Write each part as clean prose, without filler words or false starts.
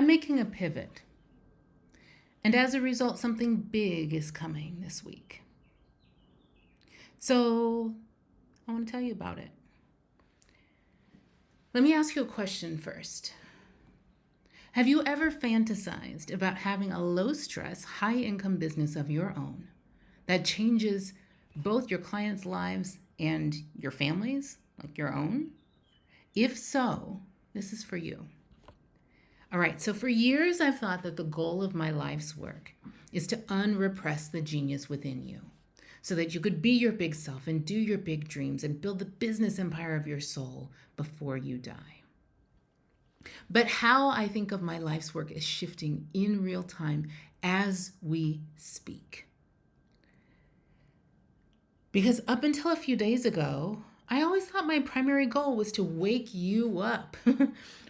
I'm making a pivot. And as a result, something big is coming this week. So I want to tell you about it. Let me ask you a question first. Have you ever fantasized about having a low-stress, high-income business of your own that changes both your clients' lives and your families, like your own? If so, this is for you. All right, so for years I've thought that the goal of my life's work is to unrepress the genius within you so that you could be your big self and do your big dreams and build the business empire of your soul before you die. But how I think of my life's work is shifting in real time as we speak. Because up until a few days ago, I always thought my primary goal was to wake you up.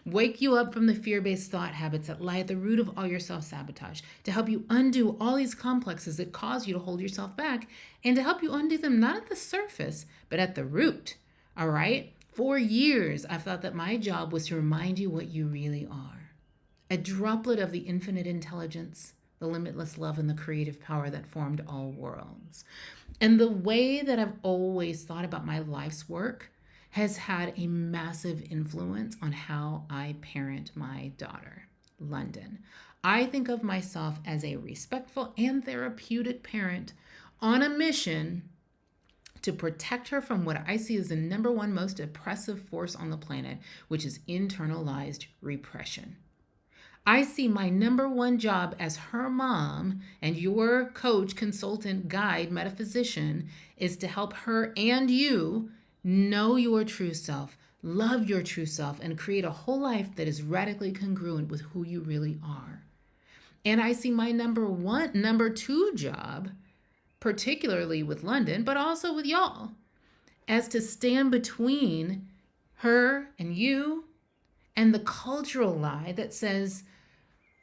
Wake you up from the fear-based thought habits that lie at the root of all your self-sabotage, to help you undo all these complexes that cause you to hold yourself back, and to help you undo them not at the surface, but at the root. All right? For years, I've thought that my job was to remind you what you really are. A droplet of the infinite intelligence, the limitless love, and the creative power that formed all worlds. And the way that I've always thought about my life's work has had a massive influence on how I parent my daughter, Londyn. I think of myself as a respectful and therapeutic parent on a mission to protect her from what I see as the number one most oppressive force on the planet, which is internalized repression. I see my number one job as her mom and your coach, consultant, guide, metaphysician is to help her and you know your true self, love your true self, and create a whole life that is radically congruent with who you really are. And I see my number two job, particularly with Londyn, but also with y'all, as to stand between her and you and the cultural lie that says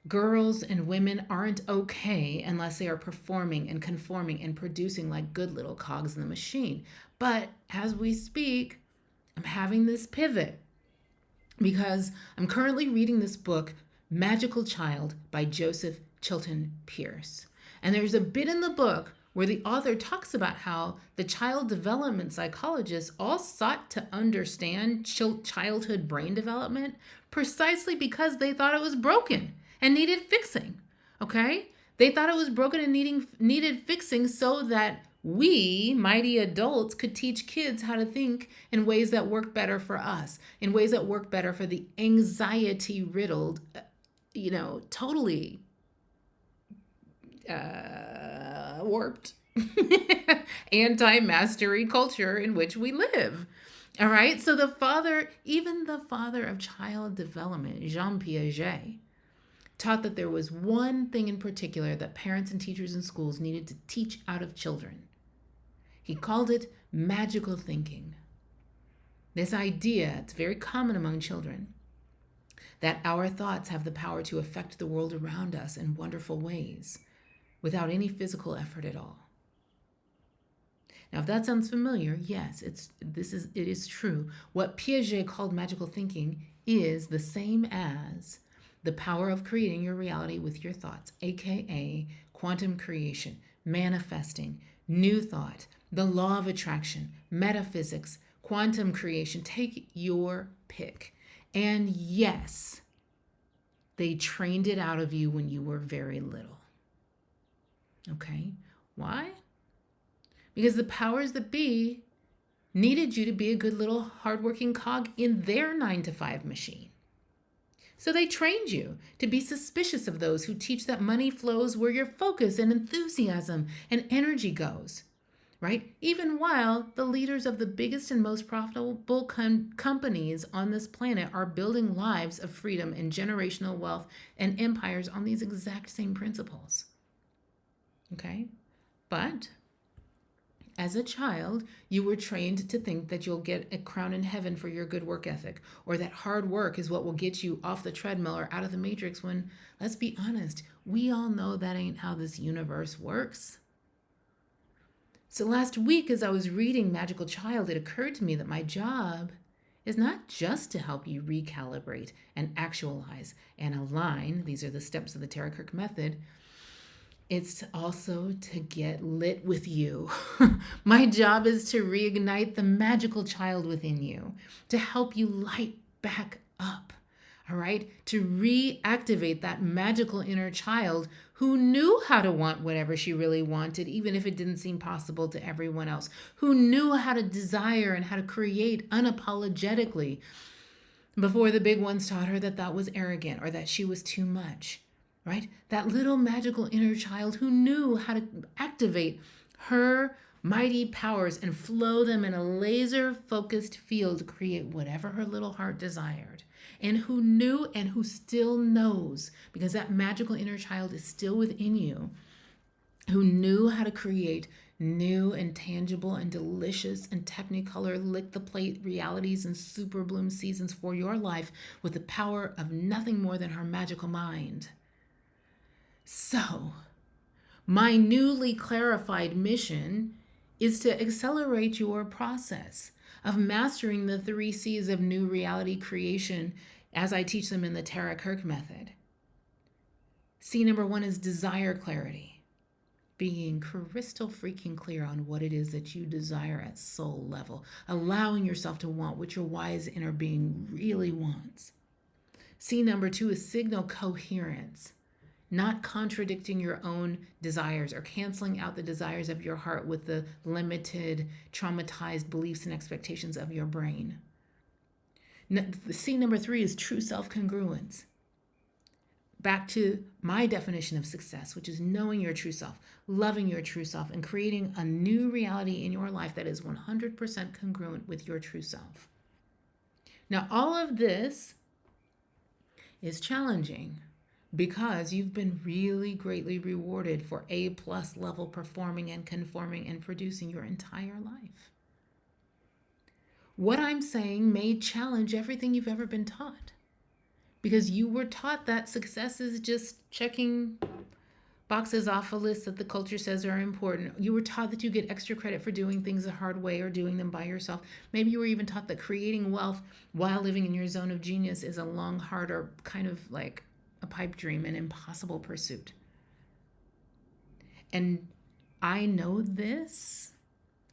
girls and women aren't okay unless they are performing and conforming and producing like good little cogs in the machine. But as we speak, I'm having this pivot because I'm currently reading this book, Magical Child by Joseph Chilton Pearce. And there's a bit in the book where the author talks about how the child development psychologists all sought to understand childhood brain development precisely because they thought it was broken and needed fixing, okay? They thought it was broken and needed fixing so that we, mighty adults, could teach kids how to think in ways that work better for us, in ways that work better for the anxiety-riddled, totally warped anti-mastery culture in which we live. All right, so even the father of child development, Jean Piaget, taught that there was one thing in particular that parents and teachers in schools needed to teach out of children. He called it magical thinking. This idea, it's very common among children, that our thoughts have the power to affect the world around us in wonderful ways without any physical effort at all. Now, if that sounds familiar, yes, it is true. What Piaget called magical thinking is the same as the power of creating your reality with your thoughts, aka quantum creation, manifesting, new thought, the law of attraction, metaphysics, quantum creation. Take your pick. And yes, they trained it out of you when you were very little. Okay, why? Because the powers that be needed you to be a good little hardworking cog in their 9-to-5 machine. So they trained you to be suspicious of those who teach that money flows where your focus and enthusiasm and energy goes, right? Even while the leaders of the biggest and most profitable companies on this planet are building lives of freedom and generational wealth and empires on these exact same principles. Okay? But as a child, you were trained to think that you'll get a crown in heaven for your good work ethic, or that hard work is what will get you off the treadmill or out of the matrix when, let's be honest, we all know that ain't how this universe works. So last week, as I was reading Magical Child, it occurred to me that my job is not just to help you recalibrate and actualize and align. These are the steps of the Tara-Nicholle method. It's also to get lit with you. My job is to reignite the magical child within you, to help you light back up. All right, to reactivate that magical inner child who knew how to want whatever she really wanted, even if it didn't seem possible to everyone else, who knew how to desire and how to create unapologetically before the big ones taught her that that was arrogant or that she was too much, right? That little magical inner child who knew how to activate her mighty powers and flow them in a laser focused field to create whatever her little heart desired, and who knew and who still knows, because that magical inner child is still within you, who knew how to create new and tangible and delicious and technicolor lick the plate realities and super bloom seasons for your life with the power of nothing more than her magical mind. So, my newly clarified mission is to accelerate your process of mastering the 3 C's of new reality creation as I teach them in the Tara-Nicholle method. C number 1 is desire clarity, being crystal freaking clear on what it is that you desire at soul level, allowing yourself to want what your wise inner being really wants. C number 2 is signal coherence, not contradicting your own desires or canceling out the desires of your heart with the limited, traumatized beliefs and expectations of your brain. C number 3 is true self-congruence. Back to my definition of success, which is knowing your true self, loving your true self, and creating a new reality in your life that is 100% congruent with your true self. Now, all of this is challenging because you've been really greatly rewarded for A+ level performing and conforming and producing your entire life. What I'm saying may challenge everything you've ever been taught, because you were taught that success is just checking boxes off a list that the culture says are important. You were taught that you get extra credit for doing things the hard way or doing them by yourself. Maybe you were even taught that creating wealth while living in your zone of genius is a long, hard, or kind of like a pipe dream, an impossible pursuit. And I know this.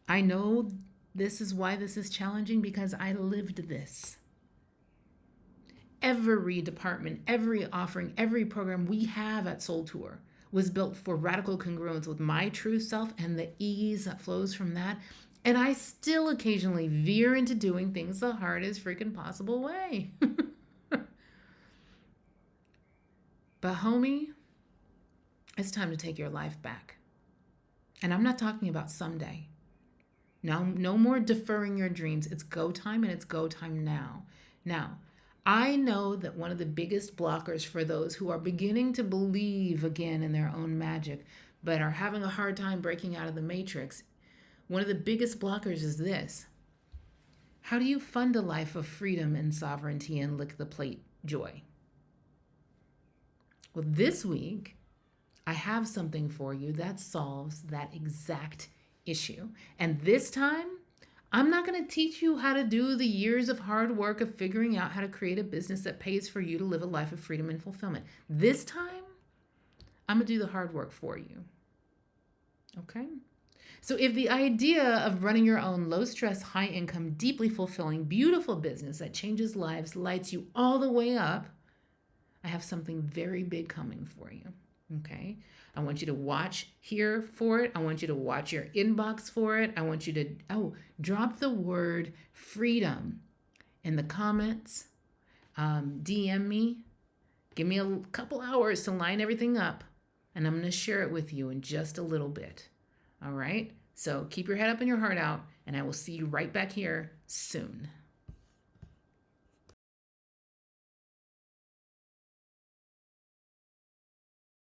I know this is why this is challenging, because I lived this. Every department, every offering, every program we have at Soul Tour was built for radical congruence with my true self and the ease that flows from that. And I still occasionally veer into doing things the hardest freaking possible way. But homie, it's time to take your life back. And I'm not talking about someday. No more deferring your dreams. It's go time, and it's go time now. Now, I know that one of the biggest blockers for those who are beginning to believe again in their own magic, but are having a hard time breaking out of the matrix, one of the biggest blockers is this. How do you fund a life of freedom and sovereignty and lick the plate joy? Well, this week, I have something for you that solves that exact issue. And this time, I'm not going to teach you how to do the years of hard work of figuring out how to create a business that pays for you to live a life of freedom and fulfillment. This time, I'm going to do the hard work for you. Okay? So if the idea of running your own low-stress, high-income, deeply fulfilling, beautiful business that changes lives lights you all the way up, I have something very big coming for you, okay? I want you to watch here for it. I want you to watch your inbox for it. I want you to, drop the word freedom in the comments. DM me. Give me a couple hours to line everything up, and I'm going to share it with you in just a little bit, all right? So keep your head up and your heart out, and I will see you right back here soon.